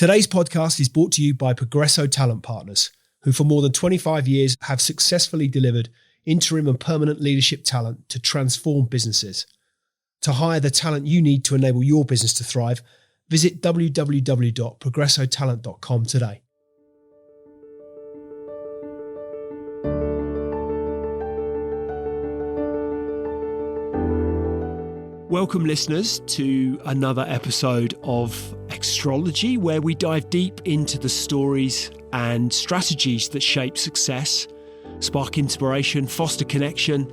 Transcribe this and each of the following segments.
Today's podcast is brought to you by Progresso Talent Partners, who for more than 25 years have successfully delivered interim and permanent leadership talent to transform businesses. To hire the talent you need to enable your business to thrive, visit www.progressotalent.com today. Welcome, listeners, to another episode of Extrology, where we dive deep into the stories and strategies that shape success, spark inspiration, foster connection,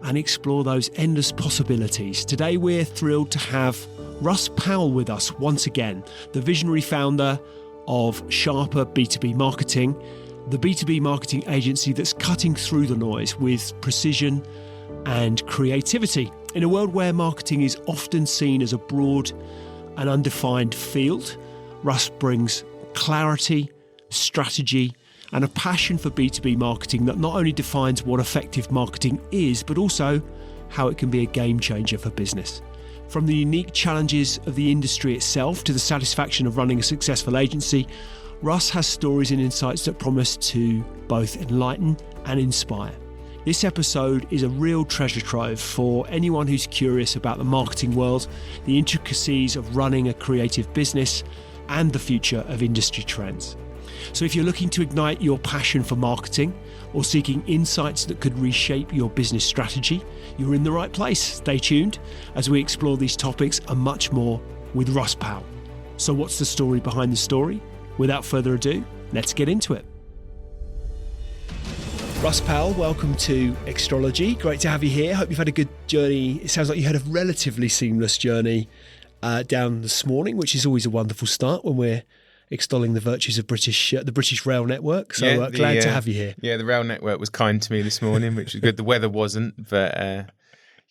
and explore those endless possibilities. Today, we're thrilled to have Russ Powell with us once again, the visionary founder of Sharper B2B Marketing, the B2B marketing agency that's cutting through the noise with precision and creativity. In a world where marketing is often seen as a broad and undefined field, Russ brings clarity, strategy, and a passion for B2B marketing that not only defines what effective marketing is, but also how it can be a game changer for business. From the unique challenges of the industry itself to the satisfaction of running a successful agency, Russ has stories and insights that promise to both enlighten and inspire. This episode is a real treasure trove for anyone who's curious about the marketing world, the intricacies of running a creative business, and the future of industry trends. So if you're looking to ignite your passion for marketing or seeking insights that could reshape your business strategy, you're in the right place. Stay tuned as we explore these topics and much more with Russ Powell. So what's the story behind the story? Without further ado, let's get into it. Russ Powell, welcome to Extrology. Great to have you here. Hope you've had a good journey. It sounds like you had a relatively seamless journey down this morning, which is always a wonderful start when we're extolling the virtues of the British Rail Network. So glad to have you here. Yeah, the rail network was kind to me this morning, which was good. The weather wasn't, but you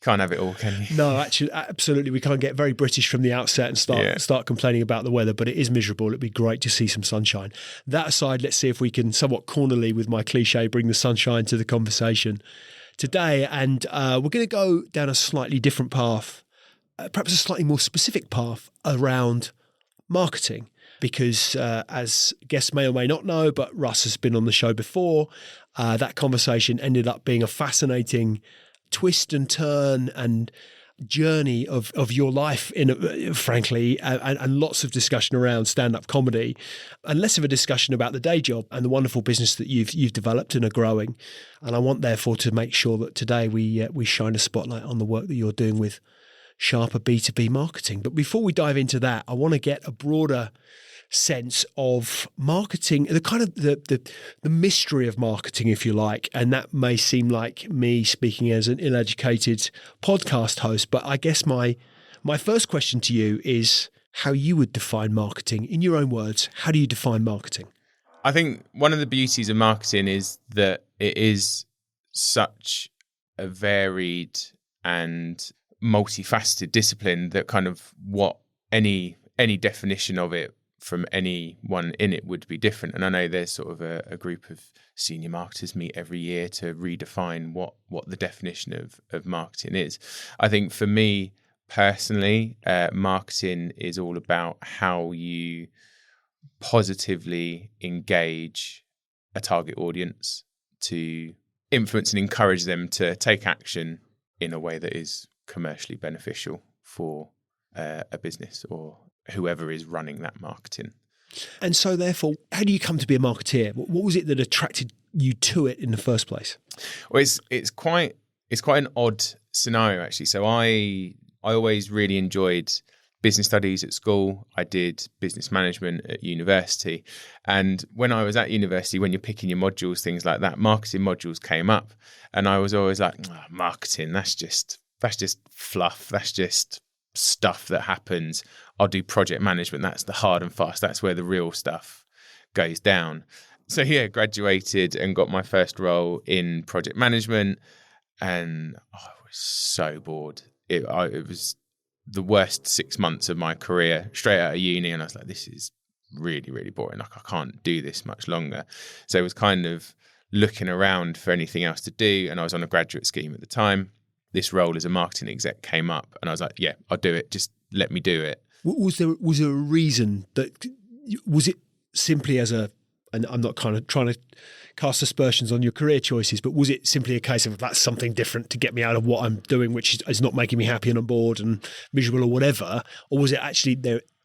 can't have it all, can you? No, actually, absolutely. We can't get very British from the outset and start complaining about the weather, but it is miserable. It'd be great to see some sunshine. That aside, let's see if we can somewhat cornerly, with my cliche, bring the sunshine to the conversation today. And we're going to go down a slightly different path, perhaps a slightly more specific path around marketing. Because as guests may or may not know, but Russ has been on the show before, that conversation ended up being a fascinating twist and turn and journey of your life, frankly, and lots of discussion around stand-up comedy, and less of a discussion about the day job and the wonderful business that you've developed and are growing. And I want, therefore, to make sure that today we shine a spotlight on the work that you're doing with Sharper B2B Marketing. But before we dive into that, I want to get a broader sense of marketing, the kind of the mystery of marketing, if you like. And that may seem like me speaking as an ill-educated podcast host, but I guess my first question to you is how you would define marketing. In your own words, how do you define marketing? I think one of the beauties of marketing is that it is such a varied and multifaceted discipline that kind of what any definition of it from anyone in it would be different. And I know there's sort of a group of senior marketers meet every year to redefine what the definition of marketing is. I think for me personally, marketing is all about how you positively engage a target audience to influence and encourage them to take action in a way that is commercially beneficial for a business or whoever is running that marketing. And so therefore, how do you come to be a marketeer? What was it that attracted you to it in the first place? Well, it's quite an odd scenario, actually. So I always really enjoyed business studies at school. I did business management at university. And when I was at university, when you're picking your modules, things like that, marketing modules came up. And I was always like, marketing, that's just fluff. That's just stuff that happens. I'll do project management. That's the hard and fast. That's where the real stuff goes down. So graduated and got my first role in project management, and I was so bored. It was the worst 6 months of my career straight out of uni, and I was like, this is really, really boring. Like, I can't do this much longer. So it was kind of looking around for anything else to do, and I was on a graduate scheme at the time. This role as a marketing exec came up, and I was like, yeah, I'll do it. Just let me do it. Was there a reason that was it simply and I'm not kind of trying to cast aspersions on your career choices, but was it simply a case of that's something different to get me out of what I'm doing, which is not making me happy and I'm bored and miserable or whatever? Or was it actually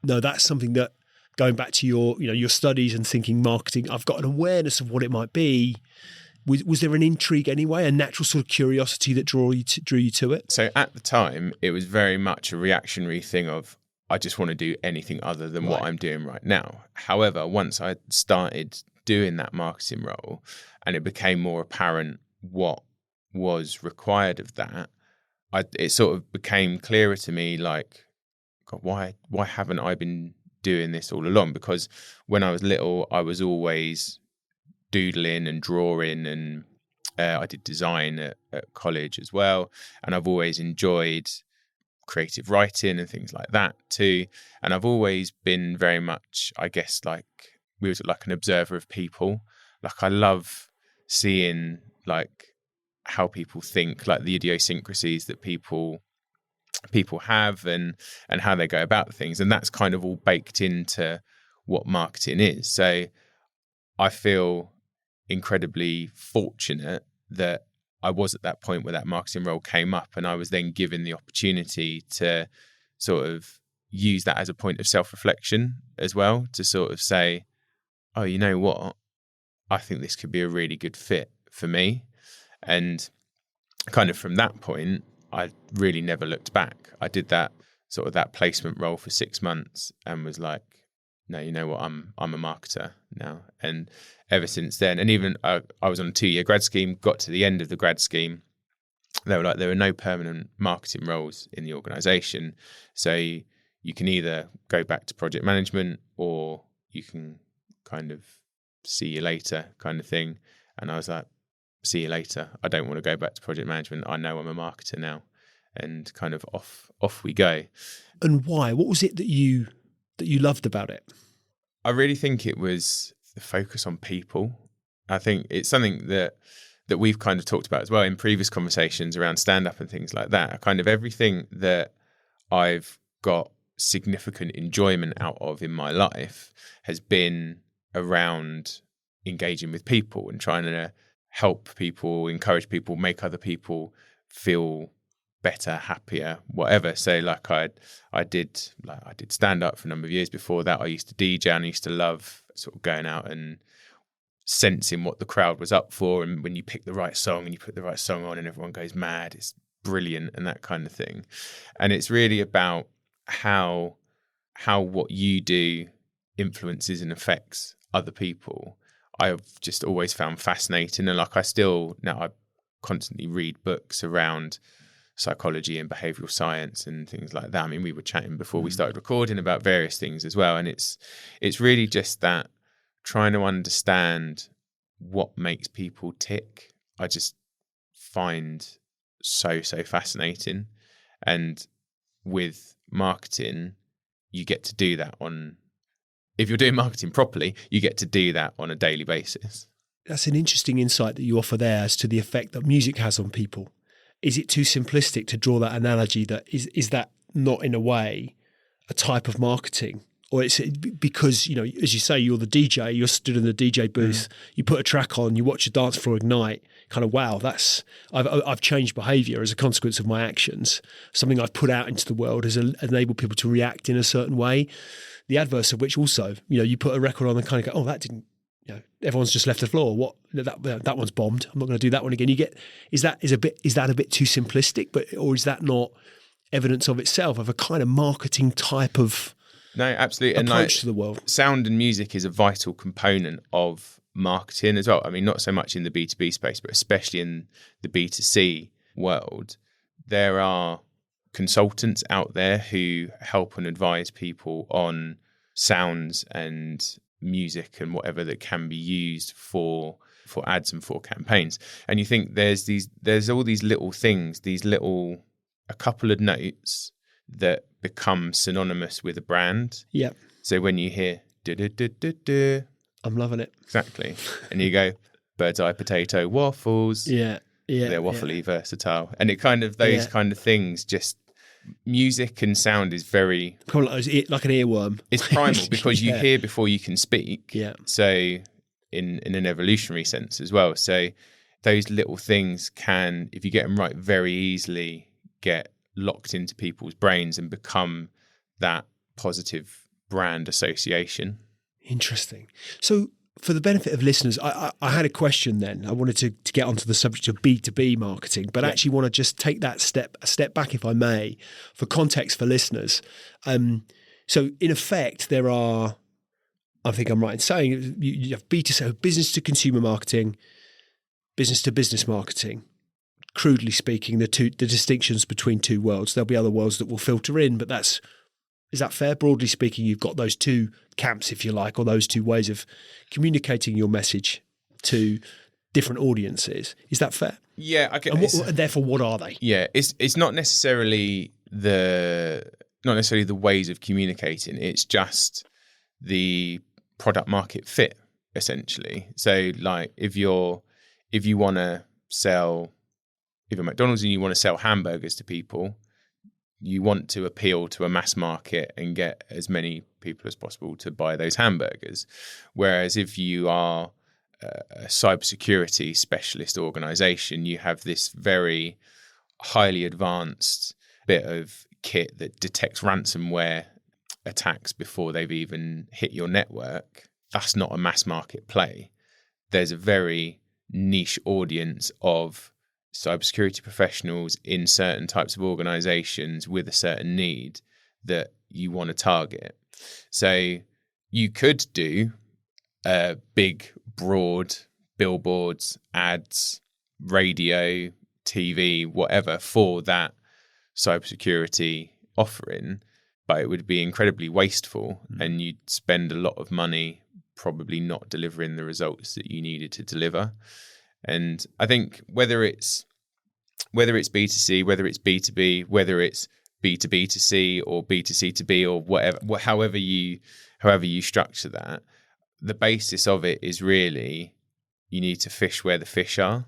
that's something that, going back to your studies and thinking marketing, I've got an awareness of what it might be. Was there an intrigue anyway, a natural sort of curiosity that drew you to it? So at the time, it was very much a reactionary thing of, I just want to do anything other than what I'm doing right now. However, once I started doing that marketing role and it became more apparent what was required of that, it sort of became clearer to me, like, God, why haven't I been doing this all along? Because when I was little, I was always doodling and drawing, and I did design at college as well. And I've always enjoyed creative writing and things like that too. And I've always been very much, I guess, like an observer of people. Like, I love seeing like how people think, like the idiosyncrasies that people have and how they go about things. And that's kind of all baked into what marketing is. So I feel incredibly fortunate that I was at that point where that marketing role came up, and I was then given the opportunity to sort of use that as a point of self-reflection as well, to sort of say, oh, you know what? I think this could be a really good fit for me. And kind of from that point, I really never looked back. I did that placement role for 6 months and was like, no, you know what? I'm a marketer now. And ever since then, and even I was on a 2-year grad scheme, got to the end of the grad scheme. They were like, there are no permanent marketing roles in the organization. So you can either go back to project management or you can kind of see you later kind of thing. And I was like, see you later. I don't want to go back to project management. I know I'm a marketer now. And kind of off we go. And why? What was it that you loved about it? I really think it was the focus on people. I think it's something that we've kind of talked about as well in previous conversations around stand-up and things like that. Kind of everything that I've got significant enjoyment out of in my life has been around engaging with people and trying to help people, encourage people, make other people feel better, happier, whatever. So like I did stand up for a number of years. Before that, I used to DJ, and I used to love sort of going out and sensing what the crowd was up for. And when you pick the right song and you put the right song on and everyone goes mad, it's brilliant, and that kind of thing. And it's really about how what you do influences and affects other people. I've just always found fascinating. And like I constantly read books around psychology and behavioral science and things like that. I mean, we were chatting before we started recording about various things as well. And it's really just that trying to understand what makes people tick. I just find so fascinating. And with marketing, you get to do that if you're doing marketing properly, you get to do that on a daily basis. That's an interesting insight that you offer there as to the effect that music has on people. Is it too simplistic to draw that analogy that is that not in a way a type of marketing? Or it's because, as you say, you're the DJ, you're stood in the DJ booth, you put a track on, you watch a dance floor ignite, kind of, wow, I've changed behavior as a consequence of my actions. Something I've put out into the world has enabled people to react in a certain way. The adverse of which also, you put a record on and kind of go, oh, that didn't, everyone's just left the floor. What, that one's bombed. I'm not going to do that one again. Is that a bit too simplistic, or is that not evidence of itself of a kind of marketing type of no, absolutely approach to the world? Sound and music is a vital component of marketing as well. I mean, not so much in the B2B space, but especially in the B2C world. There are consultants out there who help and advise people on sounds and music and whatever that can be used for ads and for campaigns. And you think there's all these little things, a couple of notes that become synonymous with a brand. Yeah. So when you hear du-du-du-du-du, I'm loving it. Exactly. And you go bird's eye potato waffles. Yeah. Yeah. They're waffly versatile. And it kind of those kind of things just music and sound is very... Probably like an earworm. It's primal because you hear before you can speak. Yeah. So in an evolutionary sense as well. So those little things can, if you get them right, very easily get locked into people's brains and become that positive brand association. Interesting. So for the benefit of listeners, I had a question then. I wanted to get onto the subject of B2B marketing, but I actually want to just take that a step back, if I may, for context for listeners. So in effect, there are, I think I'm right in saying, you have B2C, business to consumer marketing, business to business marketing. Crudely speaking, the distinctions between two worlds. There'll be other worlds that will filter in, but is that fair? Broadly speaking, you've got those two camps, if you like, or those two ways of communicating your message to different audiences. Is that fair? Yeah. Okay. And therefore, what are they? Yeah, it's not necessarily the ways of communicating. It's just the product market fit, essentially. So, like, if you're McDonald's and you want to sell hamburgers to people, you want to appeal to a mass market and get as many people as possible to buy those hamburgers. Whereas if you are a cybersecurity specialist organization, you have this very highly advanced bit of kit that detects ransomware attacks before they've even hit your network. That's not a mass market play. There's a very niche audience of cybersecurity professionals in certain types of organizations with a certain need that you want to target. So you could do big, broad billboards, ads, radio, TV, whatever for that cybersecurity offering, but it would be incredibly wasteful and you'd spend a lot of money probably not delivering the results that you needed to deliver. And I think whether it's B2C, whether it's B2B, whether it's B2B2C or B2C2B or whatever, however you structure that, the basis of it is really you need to fish where the fish are.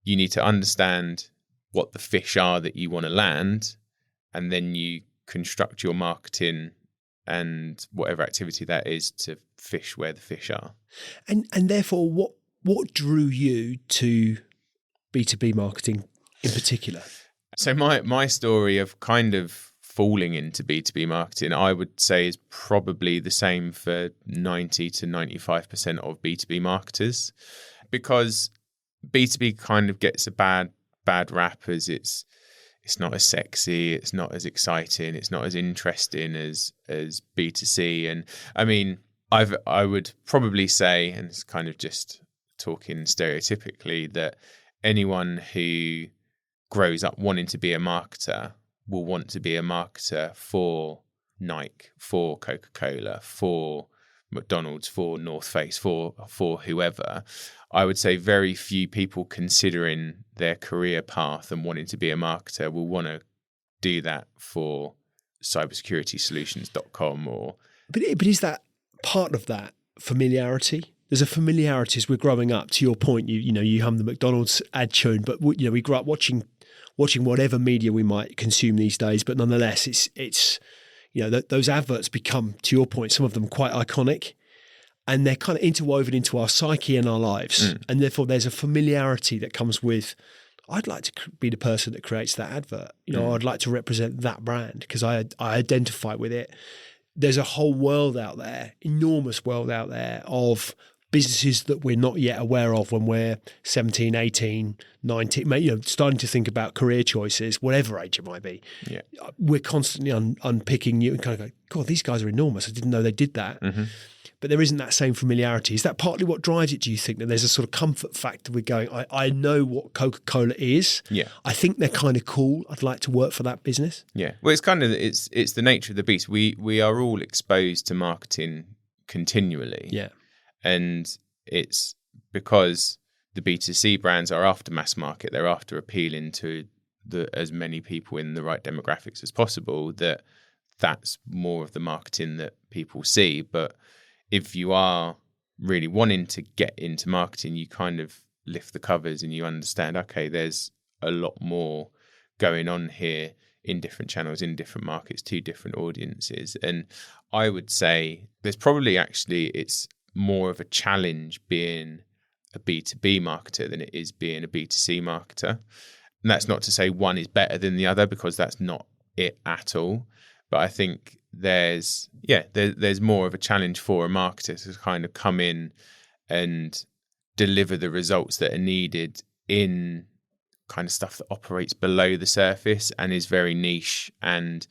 You need to understand what the fish are that you want to land, and then you construct your marketing and whatever activity that is to fish where the fish are. And therefore, what drew you to B2B marketing in particular? So my story of kind of falling into B2B marketing, I would say, is probably the same for 90 to 95% of B2B marketers, because B2B kind of gets a bad rap as it's not as sexy, it's not as exciting, it's not as interesting as B2C. And I mean, I would probably say, and it's kind of just talking stereotypically, that anyone who grows up wanting to be a marketer will want to be a marketer for Nike, for Coca-Cola, for McDonald's, for North Face, for whoever. I would say very few people considering their career path and wanting to be a marketer will want to do that for cybersecurity-solutions.com or... But is that part of that familiarity? There's a familiarity as we're growing up. To your point, you hum the McDonald's ad tune, but we grew up watching whatever media we might consume these days. But nonetheless, it's those adverts become, to your point, some of them quite iconic, and they're kind of interwoven into our psyche and our lives. And therefore, there's a familiarity that comes with, I'd like to be the person that creates that advert. I'd like to represent that brand because I identify with it. There's a whole world out there, enormous world out there of businesses that we're not yet aware of when we're 17, 18, 19, starting to think about career choices, whatever age it might be. Yeah. We're constantly unpicking you and kind of go, God, these guys are enormous. I didn't know they did that. Mm-hmm. But there isn't that same familiarity. Is that partly what drives it, do you think, that there's a sort of comfort factor with going, I know what Coca-Cola is. Yeah. I think they're kind of cool. I'd like to work for that business. Yeah. Well, it's kind of, it's the nature of the beast. We are all exposed to marketing continually. Yeah. And it's because the B2C brands are after mass market. They're after appealing to as many people in the right demographics as possible, that's more of the marketing that people see. But if you are really wanting to get into marketing, you kind of lift the covers and you understand, okay, there's a lot more going on here in different channels, in different markets, to different audiences. And I would say there's probably actually, it's more of a challenge being a B2B marketer than it is being a B2C marketer. And that's not to say one is better than the other, because that's not it at all. But I think there's more of a challenge for a marketer to kind of come in and deliver the results that are needed in kind of stuff that operates below the surface and is very niche and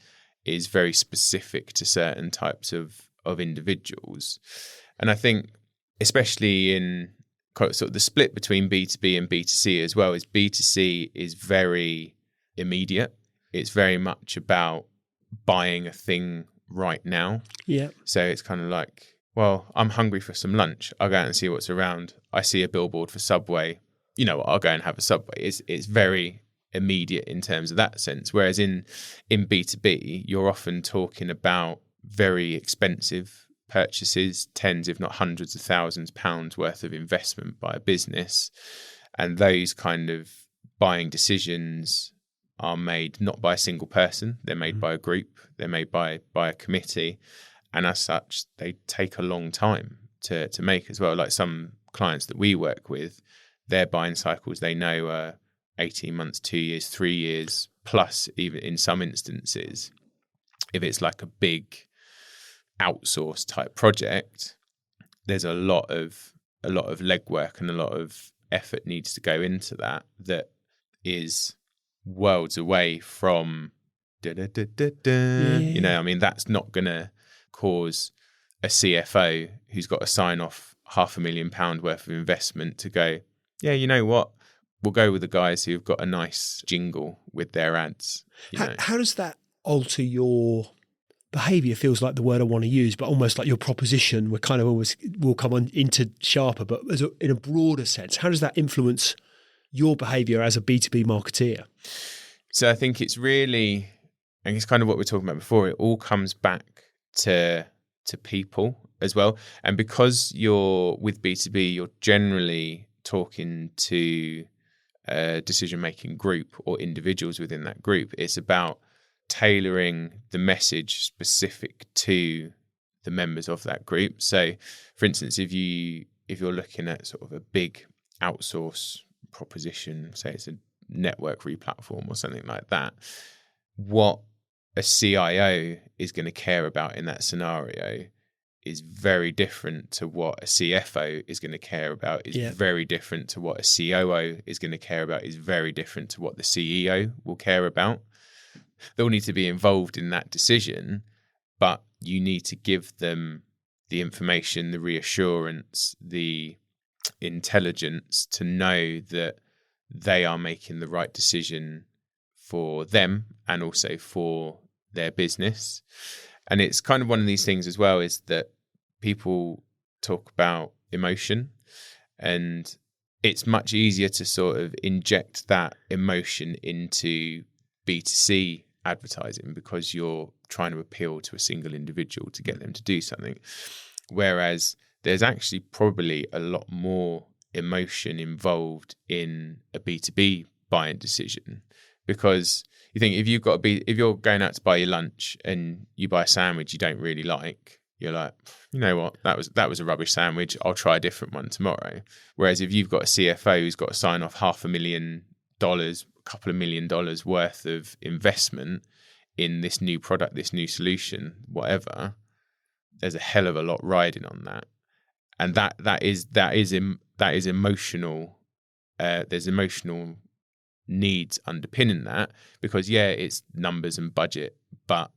is very specific to certain types of individuals. And I think especially in sort of the split between B2B and B2C as well, is B2C is very immediate. It's very much about buying a thing right now. Yeah. So it's kind of like, well, I'm hungry for some lunch. I'll go out and see what's around. I see a billboard for Subway. You know what, I'll go and have a Subway. It's very immediate in terms of that sense. Whereas in B2B, you're often talking about very expensive purchases, tens if not hundreds of thousands of pounds worth of investment by a business. And those kind of buying decisions are made not by a single person. They're made by a group. They're made by a committee. And as such, they take a long time to make as well. Like some clients that we work with, their buying cycles, they know, are 18 months, 2 years, 3 years, plus even in some instances, if it's like a big outsource type project, there's a lot of legwork and a lot of effort needs to go into that is worlds away from you know, I mean, that's not going to cause a CFO who's got to sign off £500,000 worth of investment to go, yeah, you know what, we'll go with the guys who've got a nice jingle with their ads. How does that alter your behavior? Feels like the word I want to use, but almost like your proposition. We're kind of always, we'll come on into Sharper, but in a broader sense, how does that influence your behavior as a B2B marketeer? So I think it's really, and it's kind of what we're talking about before, it all comes back to people as well. And because you're with B2B, you're generally talking to a decision-making group or individuals within that group. It's about tailoring the message specific to the members of that group. So, for instance, if you're looking at sort of a big outsource proposition, say it's a network replatform or something like that, what a CIO is going to care about in that scenario is very different to what a CFO is going to care about, is very different to what a COO is going to care about, is very different to what the CEO will care about. They'll need to be involved in that decision, but you need to give them the information, the reassurance, the intelligence to know that they are making the right decision for them and also for their business. And it's kind of one of these things as well, is that people talk about emotion, and it's much easier to sort of inject that emotion into B2C advertising because you're trying to appeal to a single individual to get them to do something. Whereas there's actually probably a lot more emotion involved in a B2B buying decision, because you think if you're going out to buy your lunch and you buy a sandwich you don't really like, you're like, you know what, that was a rubbish sandwich, I'll try a different one tomorrow. Whereas if you've got a CFO who's got to sign off $500,000, a couple of $1 million worth of investment in this new product, this new solution, whatever, there's a hell of a lot riding on that. And that is emotional. There's emotional needs underpinning that, because it's numbers and budget, but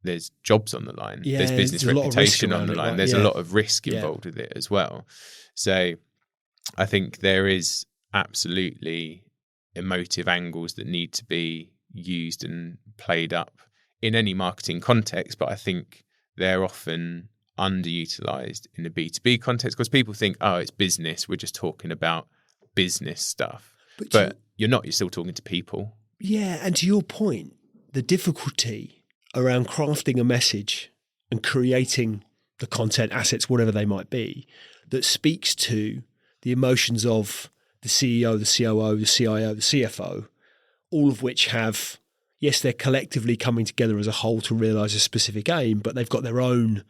there's jobs on the line. There's business reputation on the line. There's a lot of risk involved with it as well. So I think there is absolutely emotive angles that need to be used and played up in any marketing context, but I think they're often underutilized in the B2B context because people think, oh, it's business, we're just talking about business stuff. But you're not, you're still talking to people. Yeah, and to your point, the difficulty around crafting a message and creating the content assets, whatever they might be, that speaks to the emotions of the CEO, the COO, the CIO, the CFO, all of which have, yes, they're collectively coming together as a whole to realize a specific aim, but they've got their own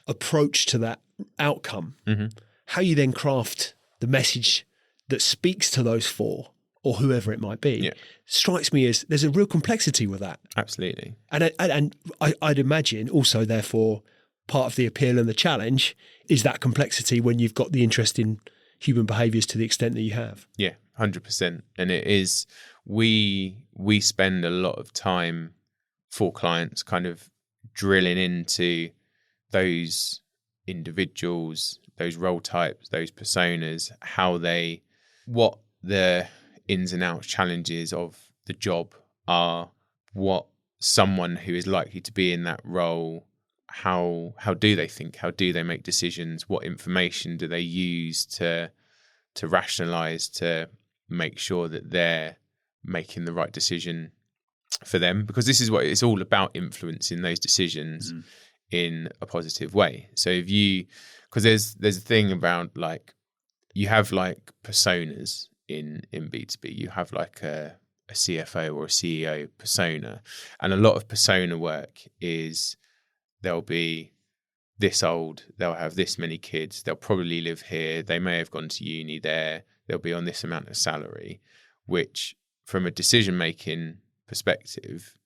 approach to that outcome. Mm-hmm. How you then craft the message that speaks to those four or whoever it might be strikes me as there's a real complexity with that. Absolutely. And I'd imagine also, therefore, part of the appeal and the challenge is that complexity when you've got the interest in human behaviours to the extent that you have. Yeah, 100%. And it is, we spend a lot of time for clients kind of drilling into those individuals, those role types, those personas, what the ins and outs challenges of the job are, what someone who is likely to be in that role, how do they think, how do they make decisions, what information do they use to rationalize, to make sure that they're making the right decision for them, because this is what it's all about, influencing those decisions in a positive way. So because there's a thing about, like, you have like personas in B2B. You have like a CFO or a CEO persona, and a lot of persona work is they'll be this old, they'll have this many kids, they'll probably live here, they may have gone to uni there, they'll be on this amount of salary, which from a decision making perspective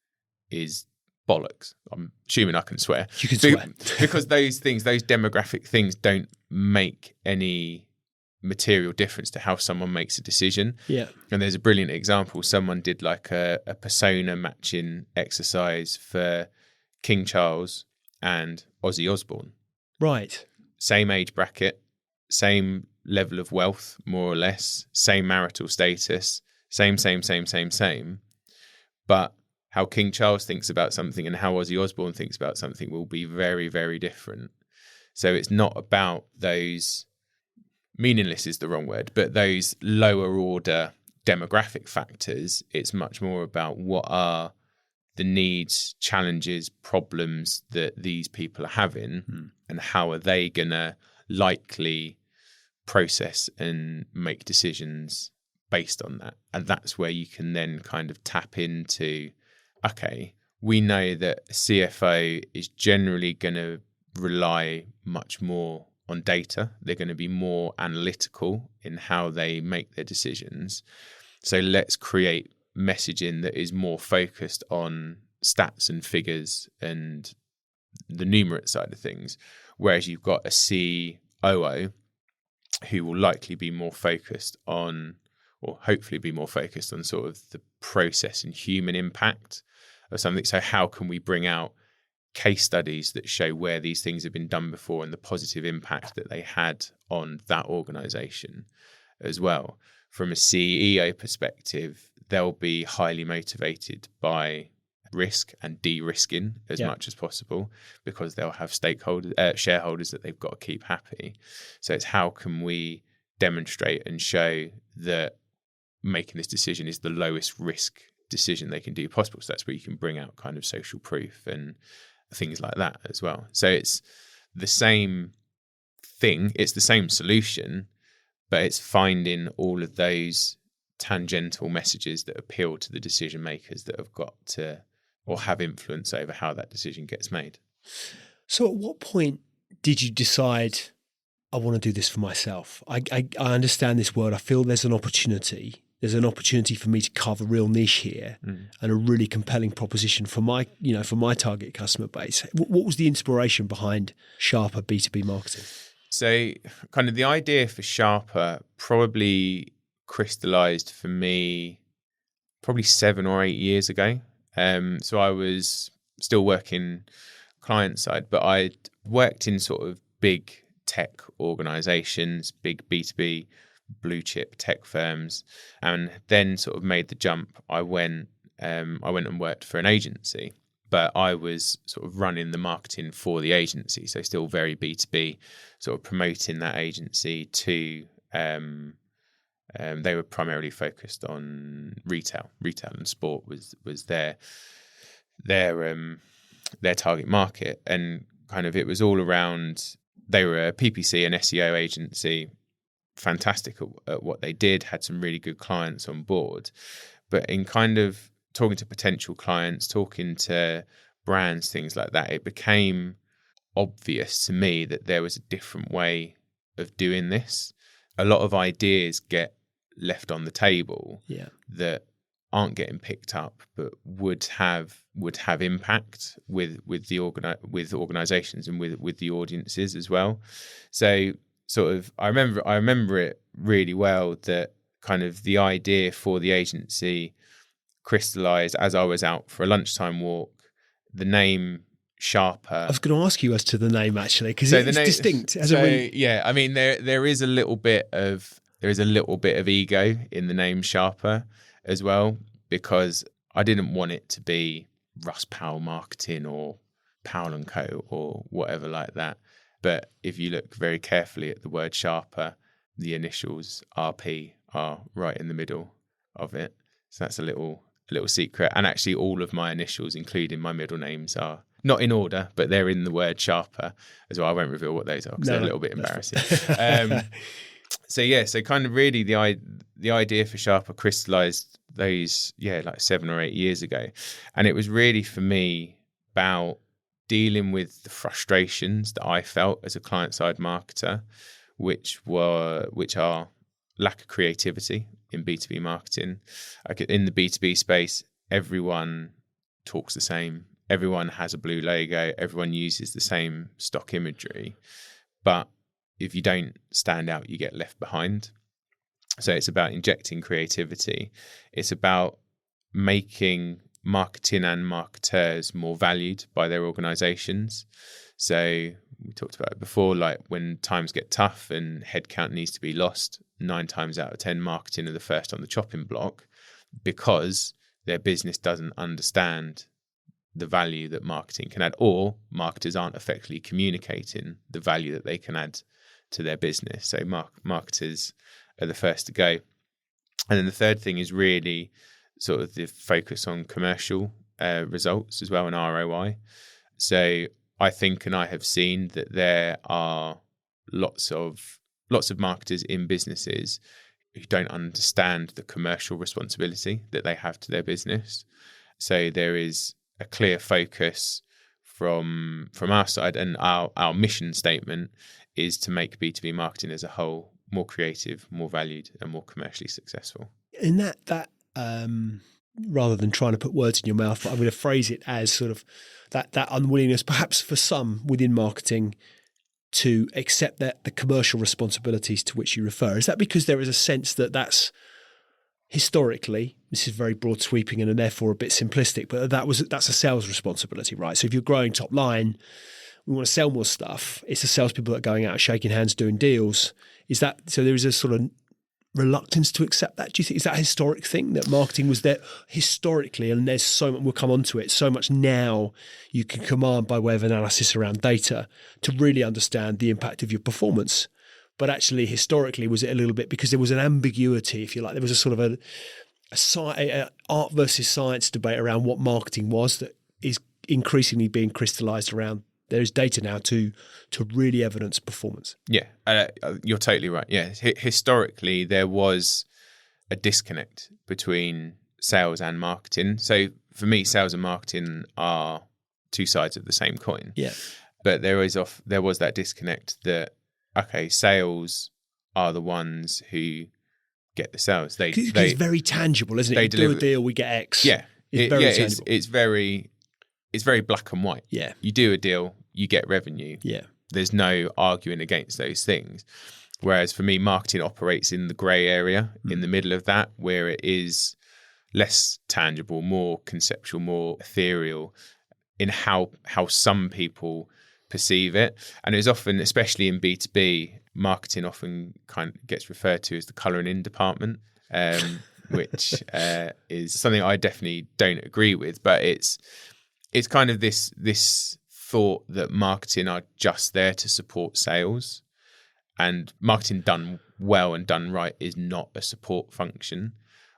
is bollocks. I'm assuming I can swear. You can swear. Because those demographic things don't make any material difference to how someone makes a decision. Yeah. And there's a brilliant example. Someone did like a persona matching exercise for King Charles and Ozzy Osbourne. Right. Same age bracket, same level of wealth, more or less, same marital status, same. But how King Charles thinks about something and how Ozzy Osbourne thinks about something will be very, very different. So it's not about those, meaningless is the wrong word, but those lower order demographic factors. It's much more about what are the needs, challenges, problems that these people are having, and how are they going to likely process and make decisions based on that. And that's where you can then kind of tap into, okay, we know that a CFO is generally going to rely much more on data. They're going to be more analytical in how they make their decisions. So let's create messaging that is more focused on stats and figures and the numerate side of things. Whereas you've got a COO who will likely be more focused on, or hopefully be more focused on, sort of the process and human impact of something. So how can we bring out case studies that show where these things have been done before and the positive impact that they had on that organization as well. From a CEO perspective, they'll be highly motivated by risk and de-risking as much as possible, because they'll have shareholders that they've got to keep happy. So it's how can we demonstrate and show that making this decision is the lowest risk decision they can do possible. So that's where you can bring out kind of social proof and things like that as well. So it's the same thing, it's the same solution, but it's finding all of those tangential messages that appeal to the decision makers that have got to, or have influence over how that decision gets made. So at what point did you decide, I want to do this for myself? I understand this world. I feel there's an opportunity. There's an opportunity for me to carve a real niche here and a really compelling proposition for my target customer base. What was the inspiration behind Sharper B2B Marketing? So kind of the idea for Sharper probably crystallized for me probably 7 or 8 years ago. So I was still working client side, but I'd worked in sort of big tech organizations, big B2B blue chip tech firms, and then sort of made the jump. I went and worked for an agency, but I was sort of running the marketing for the agency. So still very B2B, sort of promoting that agency to, they were primarily focused on retail and sport was their target market. And kind of, it was all around, they were a PPC and SEO agency, fantastic at what they did, had some really good clients on board. But in kind of talking to potential clients, talking to brands, things like that, it became obvious to me that there was a different way of doing this. A lot of ideas get left on the table that aren't getting picked up, but would have impact with organizations and with the audiences as well. So sort of I remember it really well, that kind of the idea for the agency crystallized as I was out for a lunchtime walk. The name Sharper. I was going to ask you as to the name, actually, because it's distinct. Yeah, I mean there is a little bit of ego in the name Sharper as well, because I didn't want it to be Russ Powell Marketing or Powell and Co or whatever like that. But if you look very carefully at the word Sharper, the initials RP are right in the middle of it. So that's a little secret. And actually all of my initials, including my middle names, are not in order, but they're in the word Sharper as well. I won't reveal what those are because they're a little bit embarrassing. So kind of really the idea for Sharper crystallized those, like 7 or 8 years ago. And it was really for me about dealing with the frustrations that I felt as a client-side marketer, which are lack of creativity in B2B marketing. Like in the B2B space, everyone talks the same. Everyone has a blue logo. Everyone uses the same stock imagery. But if you don't stand out, you get left behind. So it's about injecting creativity. It's about making marketing and marketers more valued by their organizations. So we talked about it before, like when times get tough and headcount needs to be lost, 9 times out of 10, marketing are the first on the chopping block because their business doesn't understand the value that marketing can add, or marketers aren't effectively communicating the value that they can add to their business. So marketers are the first to go. And then the third thing is really sort of the focus on commercial results as well, and ROI. So I think, and I have seen that there are lots of marketers in businesses who don't understand the commercial responsibility that they have to their business. So there is a clear focus from our side, and our mission statement is to make B2B marketing as a whole more creative, more valued, and more commercially successful. In that rather than trying to put words in your mouth, I'm going to phrase it as sort of that unwillingness, perhaps for some within marketing, to accept that the commercial responsibilities to which you refer. Is that because there is a sense that that's historically, this is very broad sweeping and therefore a bit simplistic, but that's a sales responsibility, right? So if you're growing top line, we want to sell more stuff. It's the salespeople that are going out, shaking hands, doing deals. Is that so? There is a sort of reluctance to accept that. Do you think is that a historic thing that marketing was there historically, and there's so much, we'll come on to it, so much now you can command by way of analysis around data to really understand the impact of your performance. But actually, historically, was it a little bit because there was an ambiguity, if you like? There was a sort of a art versus science debate around what marketing was that is increasingly being crystallized around. There's data now to really evidence performance. Yeah, you're totally right. Yeah, historically, there was a disconnect between sales and marketing. So for me, sales and marketing are two sides of the same coin. Yeah. But there was that disconnect that, okay, sales are the ones who get the sales. It's very tangible, isn't it? You do a deal, we get X. Yeah. Tangible. It's very black and white. Yeah. You do a deal, you get revenue. Yeah. There's no arguing against those things. Whereas for me, marketing operates in the grey area, in the middle of that, where it is less tangible, more conceptual, more ethereal in how some people perceive it. And it's often, especially in B2B, marketing often kind of gets referred to as the colouring in department, which is something I definitely don't agree with. But it's kind of this thought that marketing are just there to support sales, and marketing done well and done right is not a support function.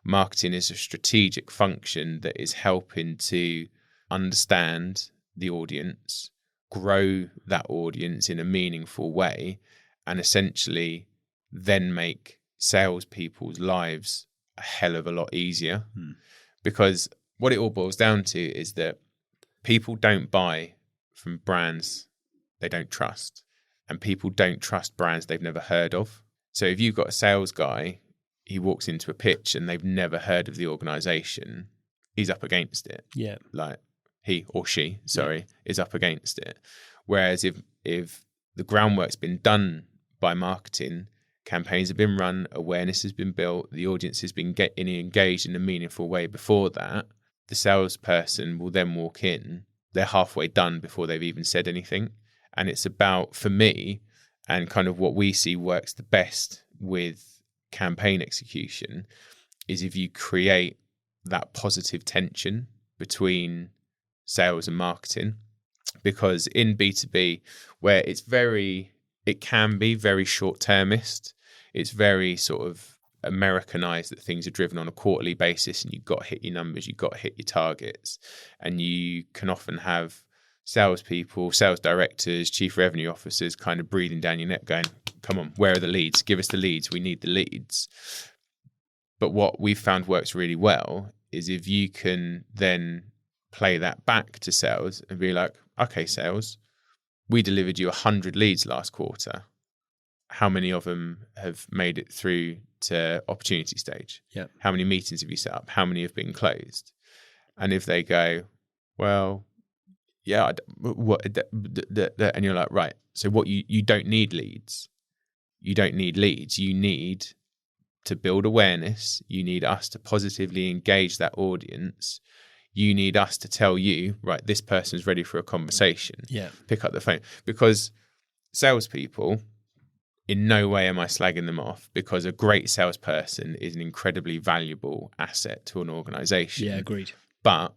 Marketing is a strategic function that is helping to understand the audience, grow that audience in a meaningful way, and essentially then make salespeople's lives a hell of a lot easier. Because what it all boils down to is that people don't buy from brands they don't trust, and people don't trust brands they've never heard of. So if you've got a sales guy, he walks into a pitch and they've never heard of the organization, he's up against it. Yeah. Like he or she, is up against it. Whereas if the groundwork's been done by marketing, campaigns have been run, awareness has been built, the audience has been getting engaged in a meaningful way before that, the salesperson will then walk in, they're halfway done before they've even said anything. And it's about, for me, and kind of what we see works the best with campaign execution, is if you create that positive tension between sales and marketing. Because in B2B, where it can be very short-termist, it's very sort of Americanized that things are driven on a quarterly basis and you've got to hit your numbers, you've got to hit your targets. And you can often have salespeople, sales directors, chief revenue officers kind of breathing down your neck going, come on, where are the leads? Give us the leads. We need the leads. But what we've found works really well is if you can then play that back to sales and be like, okay, sales, we delivered you 100 leads last quarter. How many of them have made it through to opportunity stage? Yeah. How many meetings have you set up? How many have been closed? And if they go, well, yeah, and you're like, right, so what you don't need leads. You don't need leads. You need to build awareness. You need us to positively engage that audience. You need us to tell you, right, this person's ready for a conversation. Yeah. Pick up the phone. Because salespeople, in no way am I slagging them off, because a great salesperson is an incredibly valuable asset to an organization. Yeah, agreed. But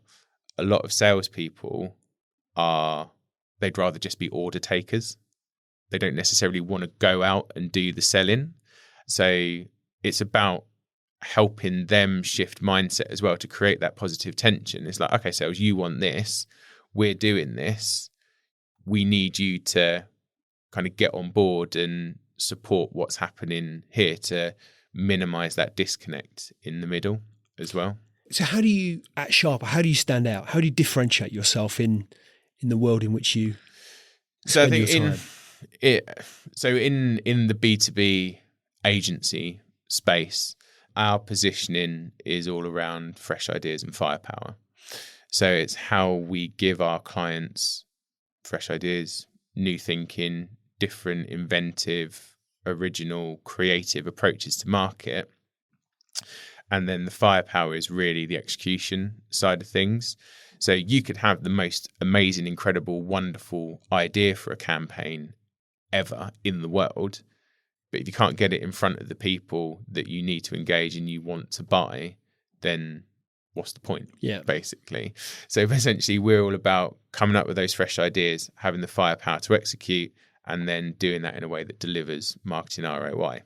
a lot of salespeople they'd rather just be order takers. They don't necessarily want to go out and do the selling. So it's about helping them shift mindset as well to create that positive tension. It's like, okay, sales, you want this, we're doing this. We need you to kind of get on board and support what's happening here to minimize that disconnect in the middle as well. So how do you, at Sharper, how do you stand out? How do you differentiate yourself in the world in which you spend your time? In the B2B agency space, our positioning is all around fresh ideas and firepower. So it's how we give our clients fresh ideas, new thinking, different, inventive, original, creative approaches to market. And then the firepower is really the execution side of things. So you could have the most amazing, incredible, wonderful idea for a campaign ever in the world, but if you can't get it in front of the people that you need to engage and you want to buy, then what's the point? Yeah, basically. So essentially, we're all about coming up with those fresh ideas, having the firepower to execute, and then doing that in a way that delivers marketing ROI,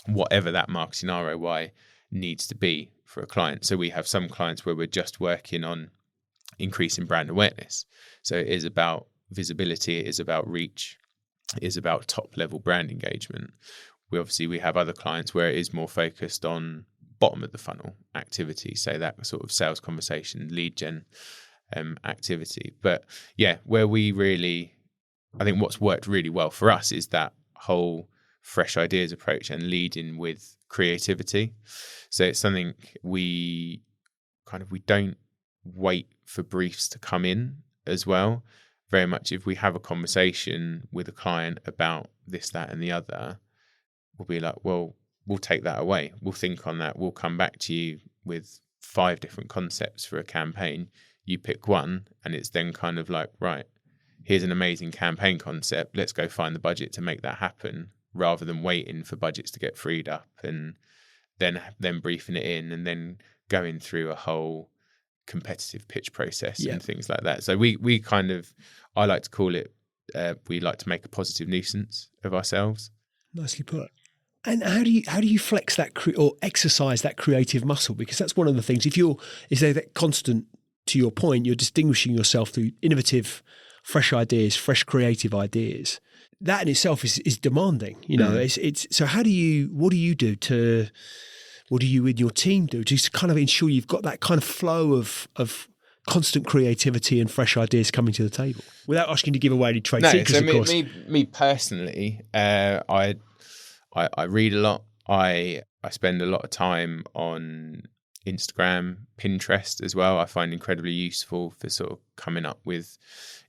whatever that marketing ROI needs to be for a client. So we have some clients where we're just working on increasing brand awareness. So it is about visibility, it is about reach, it is about top level brand engagement. We have other clients where it is more focused on bottom of the funnel activity, so that sort of sales conversation, lead gen activity. But yeah, where we really, I think what's worked really well for us is that whole fresh ideas approach and leading with creativity. So it's something we don't wait for briefs to come in as well. Very much if we have a conversation with a client about this, that, and the other, we'll be like, well, we'll take that away. We'll think on that. We'll come back to you with 5 different concepts for a campaign. You pick one, and it's then kind of like, right, here's an amazing campaign concept. Let's go find the budget to make that happen, rather than waiting for budgets to get freed up and then briefing it in and then going through a whole competitive pitch process and things like that. So we kind of, I like to call it, we like to make a positive nuisance of ourselves. Nicely put. And how do you flex that or exercise that creative muscle? Because that's one of the things. If that constant, to your point, you're distinguishing yourself through innovative, fresh ideas, fresh creative ideas. That in itself is demanding. You know, it's so what do you do to What do you and your team do to kind of ensure you've got that kind of flow of constant creativity and fresh ideas coming to the table? Without asking you to give away any trade secrets, so of course. me personally, I read a lot. I spend a lot of time on Instagram, Pinterest as well. I find incredibly useful for sort of coming up with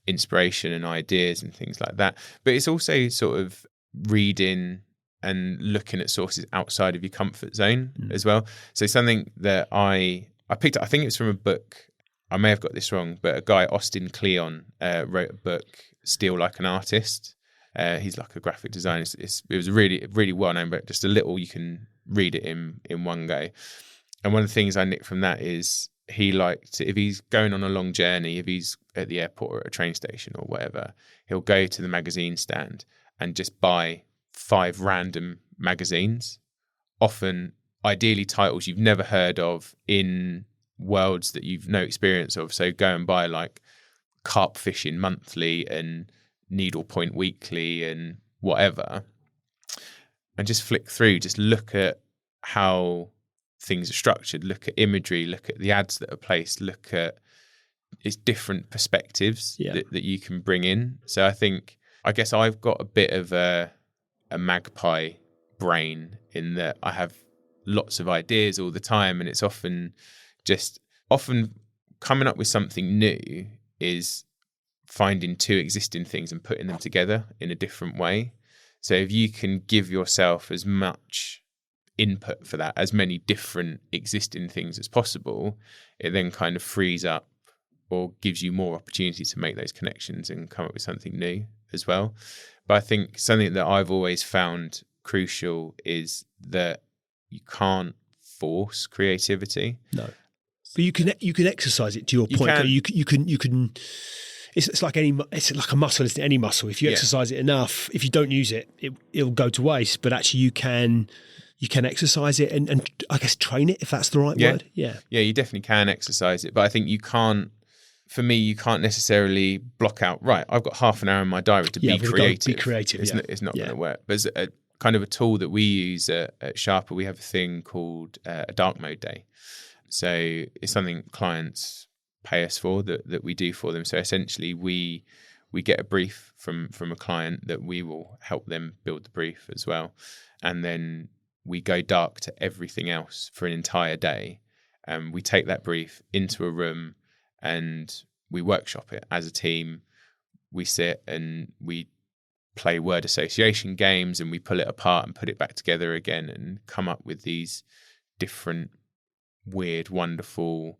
inspiration and ideas and things like that. But it's also sort of reading and looking at sources outside of your comfort zone as well. So something that I picked up, I think it's from a book, I may have got this wrong, but a guy, Austin Kleon, wrote a book, Steal Like an Artist. He's like a graphic designer. It was really, really well known, but just a little, you can read it in one go. And one of the things I nicked from that is he liked, if he's going on a long journey, if he's at the airport or at a train station or whatever, he'll go to the magazine stand and just buy 5 random magazines, often ideally titles you've never heard of in worlds that you've no experience of. So go and buy like Carp Fishing Monthly and Needlepoint Weekly and whatever, and just flick through, just look at how things are structured, look at imagery, look at the ads that are placed, look at its different perspectives that you can bring in. So I guess I've got a bit of a magpie brain in that I have lots of ideas all the time, and it's often coming up with something new is finding 2 existing things and putting them together in a different way. So if you can give yourself as much input for that, as many different existing things as possible, it then kind of frees up or gives you more opportunity to make those connections and come up with something new as well. But I think something that I've always found crucial is that you can't force creativity. No, but you can exercise it. To your point, you can. It's like a muscle, isn't it? Any muscle. If you exercise it enough, if you don't use it, it'll go to waste. But actually, you can exercise it and I guess train it, if that's the right word. Yeah, you definitely can exercise it. But I think you can't. For me, you can't necessarily block out, right, I've got half an hour in my diary to be creative. Be creative, It's not going to work. But as kind of a tool that we use at Sharper, we have a thing called a dark mode day. So it's something clients pay us for that we do for them. So essentially we get a brief from a client that we will help them build the brief as well. And then we go dark to everything else for an entire day. And we take that brief into a room and we workshop it as a team. We sit and we play word association games and we pull it apart and put it back together again and come up with these different, weird, wonderful,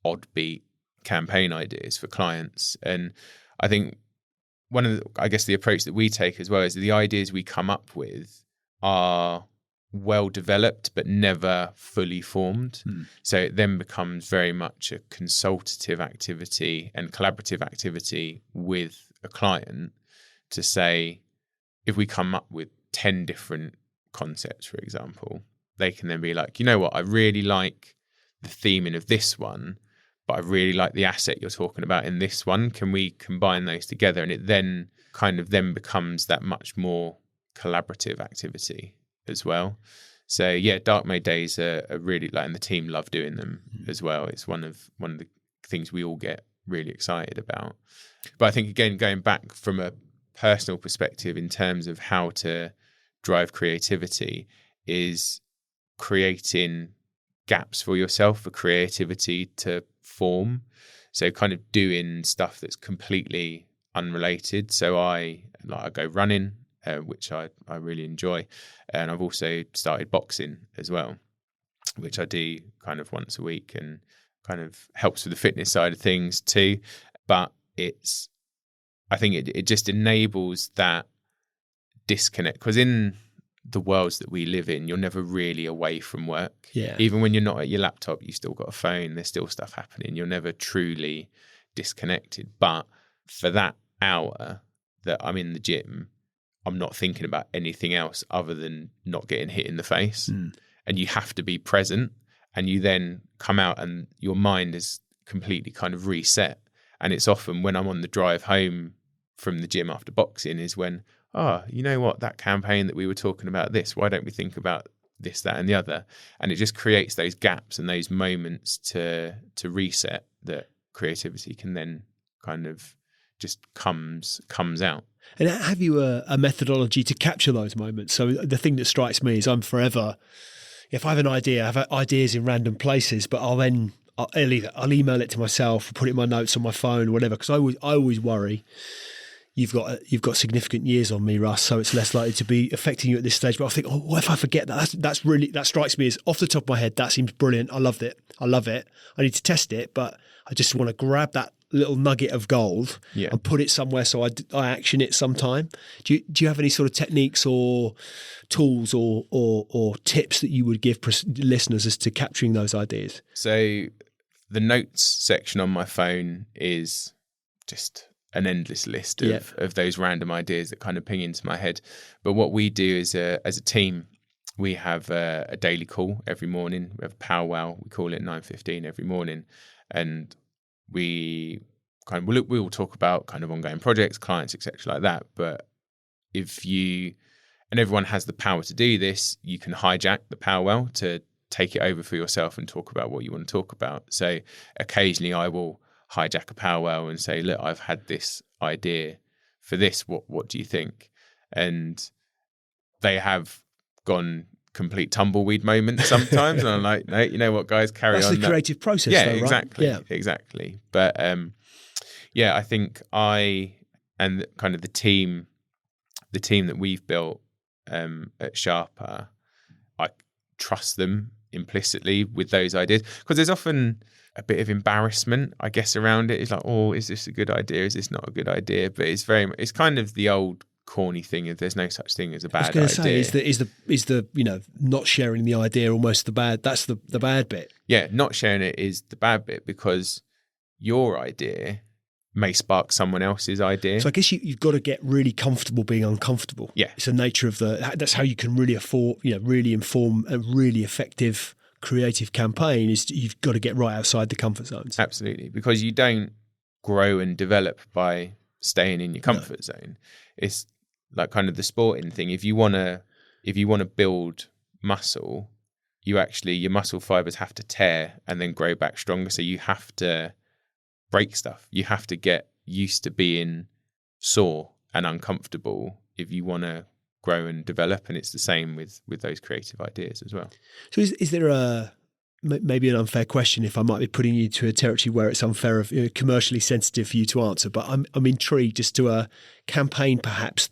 odd beat campaign ideas for clients. And I think the approach that we take as well is the ideas we come up with are well developed but never fully formed. So it then becomes very much a consultative activity and collaborative activity with a client to say, if we come up with 10 different concepts, for example, they can then be like, you know what, I really like the theming of this one, but I really like the asset you're talking about in this one. Can we combine those together? And it then becomes that much more collaborative activity as well. So dark mode days are really and the team love doing them as well. It's one of the things we all get really excited about. But I think, again, going back from a personal perspective in terms of how to drive creativity is creating gaps for yourself for creativity to form. So kind of doing stuff that's completely unrelated. So I go running, which I really enjoy. And I've also started boxing as well, which I do kind of once a week and kind of helps with the fitness side of things too. But I think it just enables that disconnect, because in the worlds that we live in, you're never really away from work. Yeah. Even when you're not at your laptop, you still got a phone, there's still stuff happening. You're never truly disconnected. But for that hour that I'm in the gym, I'm not thinking about anything else other than not getting hit in the face. And you have to be present, and you then come out and your mind is completely kind of reset. And it's often when I'm on the drive home from the gym after boxing is when, you know what, that campaign that we were talking about why don't we think about this, that, and the other. And it just creates those gaps and those moments to reset that creativity can then kind of just comes out. And have you a methodology to capture those moments? So the thing that strikes me is I'm forever, if I have an idea, I have ideas in random places, but I'll email it to myself, put it in my notes on my phone, or whatever. Because I always worry you've got significant years on me, Russ, so it's less likely to be affecting you at this stage. But I think, what if I forget that? That strikes me as off the top of my head. That seems brilliant. I love it. I need to test it, but I just want to grab that little nugget of gold and put it somewhere so I action it sometime. Do you have any sort of techniques or tools or tips that you would give listeners as to capturing those ideas? So the notes section on my phone is just an endless list of those random ideas that kind of ping into my head. But what we do as a team, we have a daily call every morning. We have a powwow. We call it 9:15 every morning, and we will talk about kind of ongoing projects, clients, etc., like that. But and everyone has the power to do this, you can hijack the powwow to take it over for yourself and talk about what you want to talk about. So occasionally I will hijack a powwow and say, look, I've had this idea for this. What do you think? And they have gone complete tumbleweed moments sometimes. And I'm like, no, you know what, guys, carry on. That's the creative process, yeah, though, right? Exactly. Yeah, exactly. But I think and kind of the team that we've built at Sharper, I trust them implicitly with those ideas, because there's often a bit of embarrassment, I guess, around it. It's like, oh, is this a good idea? Is this not a good idea? But it's kind of the old corny thing of there's no such thing as a bad idea. I was going to say, is the not sharing the idea almost the bad? That's the bad bit. Yeah, not sharing it is the bad bit, because your idea may spark someone else's idea. So I guess you've got to get really comfortable being uncomfortable. Yeah, it's the nature of that's how you can really really inform a really effective creative campaign. Is you've got to get right outside the comfort zones. Absolutely, because you don't grow and develop by staying in your comfort zone. It's like kind of the sporting thing. If you want to build muscle, your muscle fibers have to tear and then grow back stronger. So you have to break stuff. You have to get used to being sore and uncomfortable if you want to grow and develop. And it's the same with those creative ideas as well. So is there maybe an unfair question if I might be putting you to a territory where it's unfair, commercially sensitive for you to answer, but I'm intrigued as to a campaign perhaps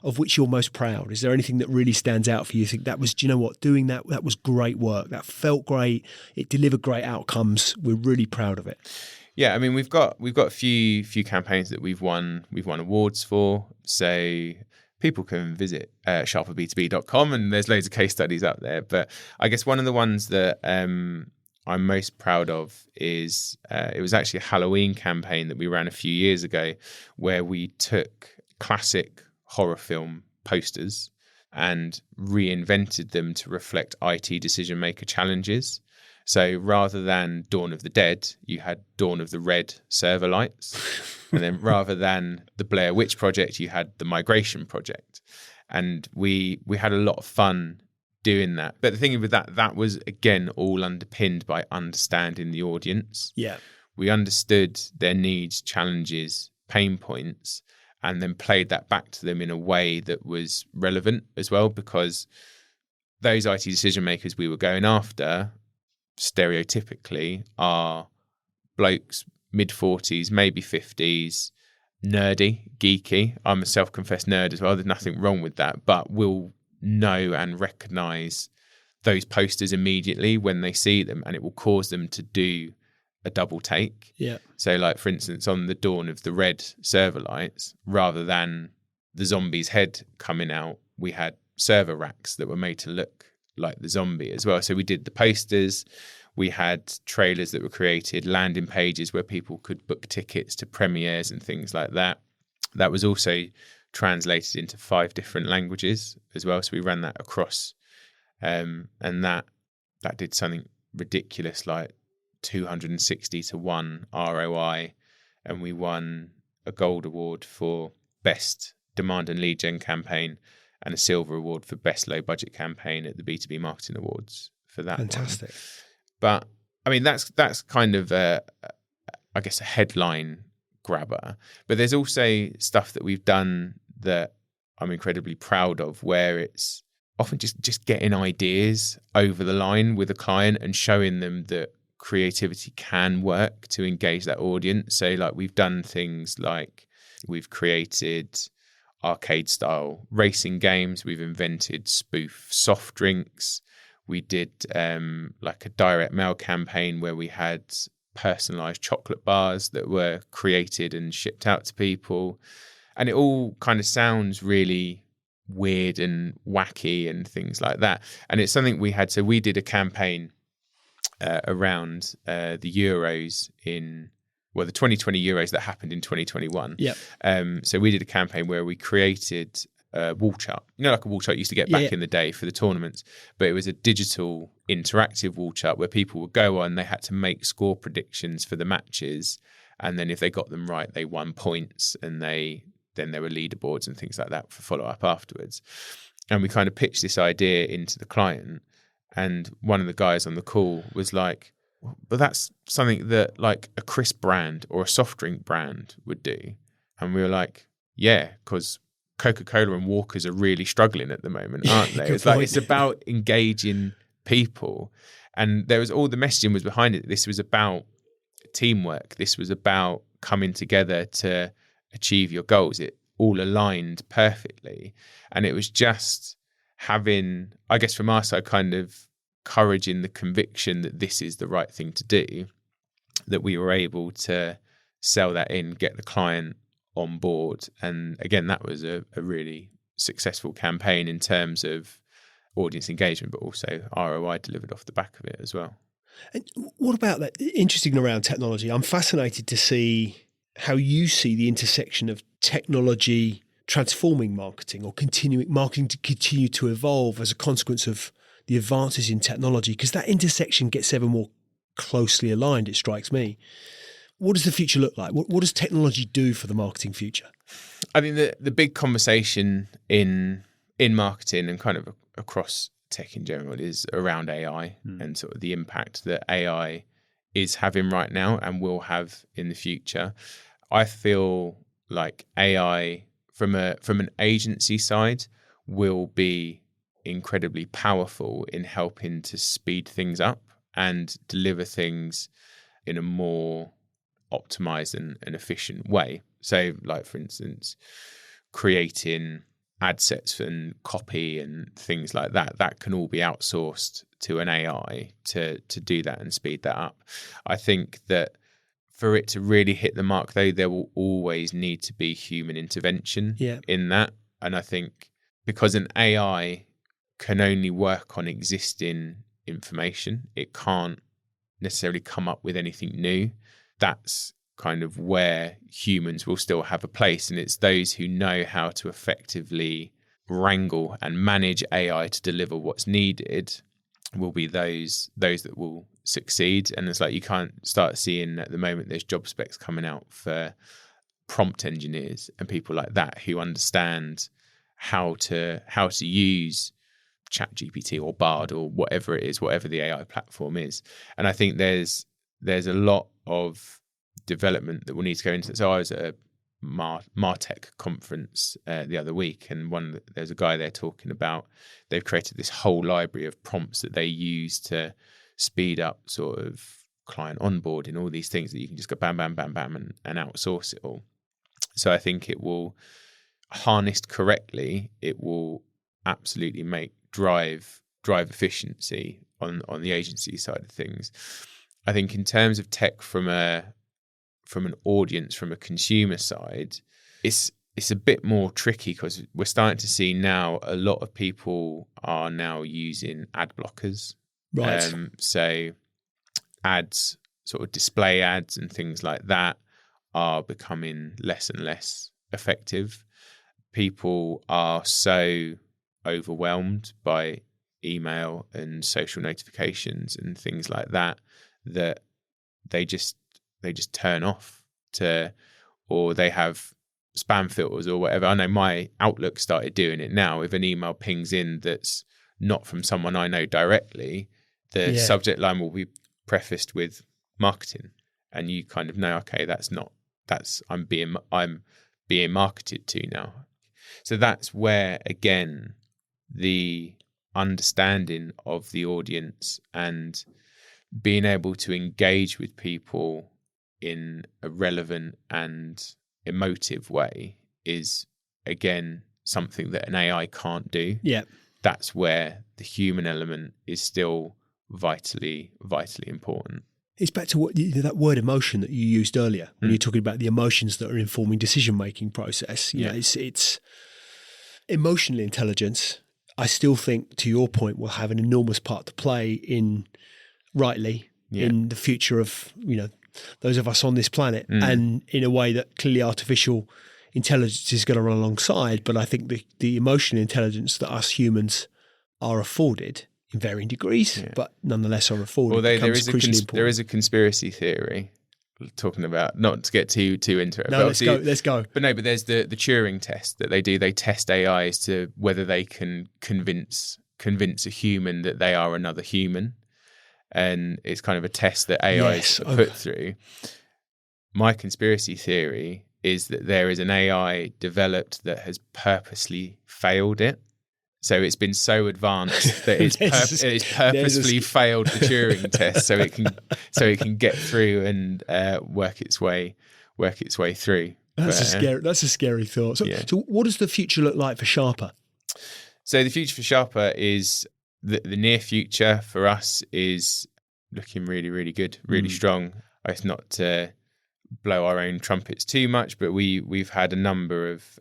of which you're most proud. Is there anything that really stands out for you? You think that was, do you know what, doing that was great work. That felt great. It delivered great outcomes. We're really proud of it. Yeah, I mean, we've got a few campaigns that we've won awards for. So people can visit sharperb2b.com, and there's loads of case studies out there. But I guess one of the ones that I'm most proud of is it was actually a Halloween campaign that we ran a few years ago, where we took classic horror film posters and reinvented them to reflect IT decision maker challenges. So rather than Dawn of the Dead, you had Dawn of the Red server lights. And then rather than the Blair Witch Project, you had the Migration Project. And we had a lot of fun doing that. But the thing with that was, again, all underpinned by understanding the audience. Yeah. We understood their needs, challenges, pain points, and then played that back to them in a way that was relevant as well, because those IT decision makers we were going after stereotypically are blokes mid-40s, maybe 50s, nerdy, geeky. I'm a self-confessed nerd as well. There's nothing wrong with that, but will know and recognize those posters immediately when they see them, and it will cause them to do a double take. Yeah. So like, for instance, on the Dawn of the Red server lights, rather than the zombie's head coming out, we had server racks that were made to look like the zombie as well. So we did the posters, we had trailers that were created, landing pages where people could book tickets to premieres and things like that. That was also translated into 5 different languages as well. So we ran that across, and that did something ridiculous, like 260 to 1 ROI, and we won a gold award for best demand and lead gen campaign and a silver award for best low budget campaign at the B2B Marketing Awards for that. Fantastic. One. But I mean, that's kind of I guess a headline grabber. But there's also stuff that we've done that I'm incredibly proud of, where it's often just getting ideas over the line with a client and showing them that creativity can work to engage that audience. So like we've done things like we've created arcade style racing games. We've invented spoof soft drinks. We did like a direct mail campaign where we had personalized chocolate bars that were created and shipped out to people. And it all kind of sounds really weird and wacky and things like that. And it's something we had. So we did a campaign around the Euros the 2020 Euros that happened in 2021. Yep. So we did a campaign where we created a wall chart. You know, like a wall chart you used to get back in the day for the tournaments, but it was a digital interactive wall chart where people would go on, they had to make score predictions for the matches. And then if they got them right, they won points, and then there were leaderboards and things like that for follow-up afterwards. And we kind of pitched this idea into the client, and one of the guys on the call was like, but that's something that like a crisp brand or a soft drink brand would do. And we were like, yeah, because Coca-Cola and Walkers are really struggling at the moment, aren't they? It's like, it's about engaging people. And there was all the messaging was behind it. This was about teamwork. This was about coming together to achieve your goals. It all aligned perfectly. And it was just having, I guess from our side, kind of courage in the conviction that this is the right thing to do, that we were able to sell that in, get the client on board. And again, that was a really successful campaign in terms of audience engagement, but also ROI delivered off the back of it as well. And what about that? Interesting around technology. I'm fascinated to see how you see the intersection of technology transforming marketing, or continuing marketing to continue to evolve as a consequence of the advances in technology, because that intersection gets ever more closely aligned, it strikes me. What does the future look like? What does technology do for the marketing future? I think the big conversation in marketing and kind of across tech in general is around AI and sort of the impact that AI is having right now and will have in the future. I feel like AI from an agency side will be incredibly powerful in helping to speed things up and deliver things in a more optimized and efficient way. So like, for instance, creating ad sets and copy and things like that, that can all be outsourced to an AI to do that and speed that up. I think that for it to really hit the mark, though, there will always need to be human intervention in that. And I think because an AI can only work on existing information, it can't necessarily come up with anything new. That's kind of where humans will still have a place. And it's those who know how to effectively wrangle and manage AI to deliver what's needed will be those that will succeed. And it's like, you can't start seeing at the moment, there's job specs coming out for prompt engineers and people like that who understand how to use ChatGPT or Bard or whatever it is, whatever the AI platform is. And I think there's a lot of development that will need to go into. So I was at a Martech conference the other week, and there's a guy there talking about they've created this whole library of prompts that they use to speed up sort of client onboarding, all these things that you can just go bam, bam, bam, bam, and outsource it all. So I think it will, harnessed correctly, it will absolutely drive efficiency on the agency side of things. I think in terms of tech from an audience, from a consumer side, it's a bit more tricky because we're starting to see now a lot of people are now using ad blockers. Right. So ads, sort of display ads and things like that, are becoming less and less effective. People are so overwhelmed by email and social notifications and things like that they just turn off or they have spam filters or whatever. I know my Outlook started doing it now. If an email pings in that's not from someone I know directly, the subject line will be prefaced with marketing, and you kind of know, okay, I'm being marketed to now. So that's where, again, the understanding of the audience and being able to engage with people in a relevant and emotive way is, again, something that an AI can't do. Yeah. That's where the human element is still vitally important. It's back to that word emotion that you used earlier when you're talking about the emotions that are informing decision-making process. You know, it's emotional intelligence. I still think, to your point, will have an enormous part to play in the future of, those of us on this planet, and in a way that clearly artificial intelligence is going to run alongside. But I think the emotional intelligence that us humans are afforded in varying degrees, but nonetheless are afforded, becomes crucially important. There is a conspiracy theory talking about, not to get too into it. No, let's go. But there's the Turing test that they do. They test AIs to whether they can convince a human that they are another human. And it's kind of a test that AIs are put through. My conspiracy theory is that there is an AI developed that has purposely failed it. So it's been so advanced that it's purposely failed the Turing test, so it can get through and work its way through. That's a scary thought. So what does the future look like for Sharper? So the future for Sharper is the near future for us is looking really, really good, really strong. It's not to blow our own trumpets too much, but we've had a number of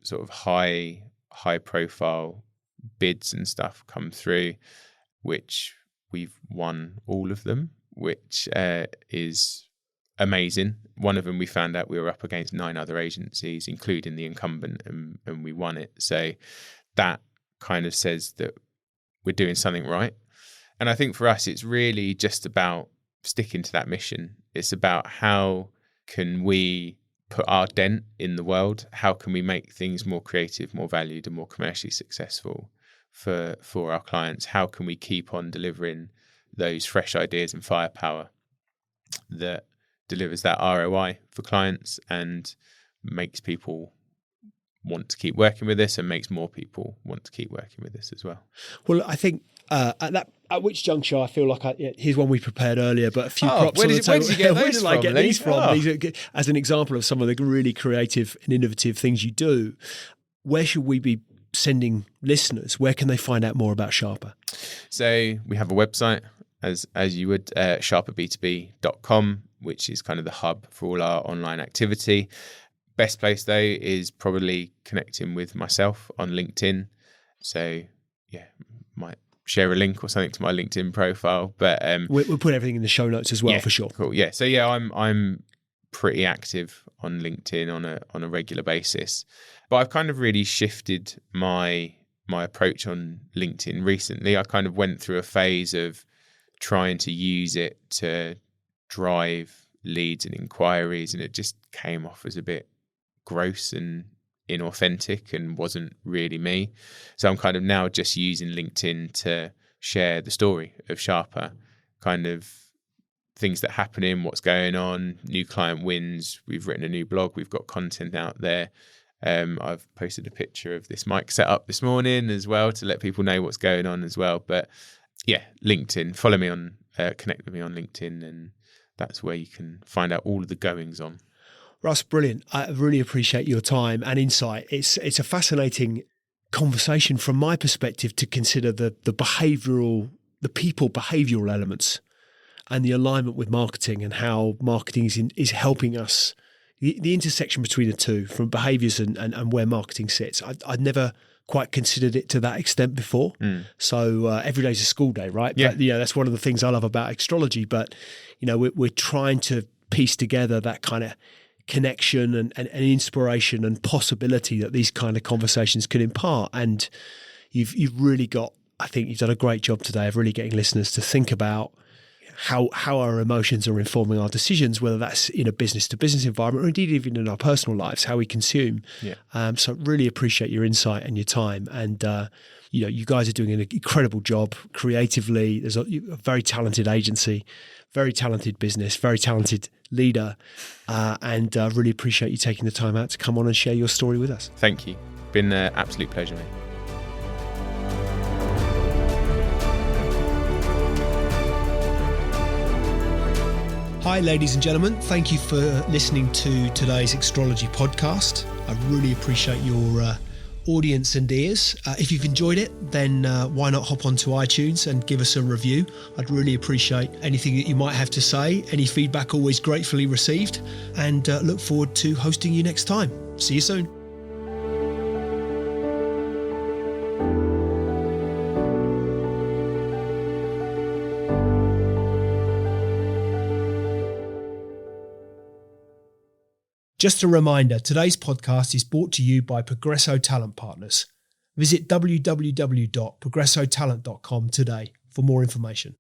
sort of high profile bids and stuff come through, which we've won all of them, which is amazing. One of them, we found out we were up against 9 other agencies, including the incumbent, and we won it. So that kind of says that we're doing something right. And I think for us, it's really just about sticking to that mission. It's about how can we put our dent in the world? How can we make things more creative, more valued, and more commercially successful for our clients? How can we keep on delivering those fresh ideas and firepower that delivers that ROI for clients and makes people want to keep working with us and makes more people want to keep working with us as well? Well, I think at which juncture I feel like here's one we prepared earlier, but a few props on the table. Where did you get where those did I get these from? These are, as an example of some of the really creative and innovative things you do. Where should we be sending listeners? Where can they find out more about Sharper? So we have a website, as you would, sharperb2b.com, which is kind of the hub for all our online activity. Best place though is probably connecting with myself on LinkedIn. So might share a link or something to my LinkedIn profile, but we'll put everything in the show notes as well, for sure. Cool. Yeah. So I'm pretty active on LinkedIn on a regular basis, but I've kind of really shifted my approach on LinkedIn recently. I kind of went through a phase of trying to use it to drive leads and inquiries, and it just came off as a bit gross and inauthentic and wasn't really me. So I'm kind of now just using LinkedIn to share the story of Sharper, kind of things that happen in what's going on, new client wins. We've written a new blog. We've got content out there. I've posted a picture of this mic set up this morning as well to let people know what's going on as well. But yeah, LinkedIn, follow me on, connect with me on LinkedIn, and that's where you can find out all of the goings on. Russ, brilliant. I really appreciate your time and insight. It's a fascinating conversation from my perspective to consider the people behavioral elements and the alignment with marketing and how marketing is helping us, the intersection between the two from behaviors and where marketing sits. I'd never quite considered it to that extent before. So every day's a school day, right? Yeah. But, that's one of the things I love about Extrology. But, we're trying to piece together that kind of connection and inspiration and possibility that these kind of conversations could impart. And you've really got, I think you've done a great job today of really getting listeners to think about how our emotions are informing our decisions, whether that's in a business to business environment or indeed even in our personal lives, how we consume. So really appreciate your insight and your time. And, you guys are doing an incredible job creatively. There's a very talented agency, very talented business, very talented leader. And really appreciate you taking the time out to come on and share your story with us. Thank you. Been an absolute pleasure, mate. Hi, ladies and gentlemen. Thank you for listening to today's Extrology podcast. I really appreciate your audience and ears. If you've enjoyed it, then why not hop onto iTunes and give us a review? I'd really appreciate anything that you might have to say. Any feedback always gratefully received, and look forward to hosting you next time. See you soon. Just a reminder, today's podcast is brought to you by Progresso Talent Partners. Visit www.progressotalent.com today for more information.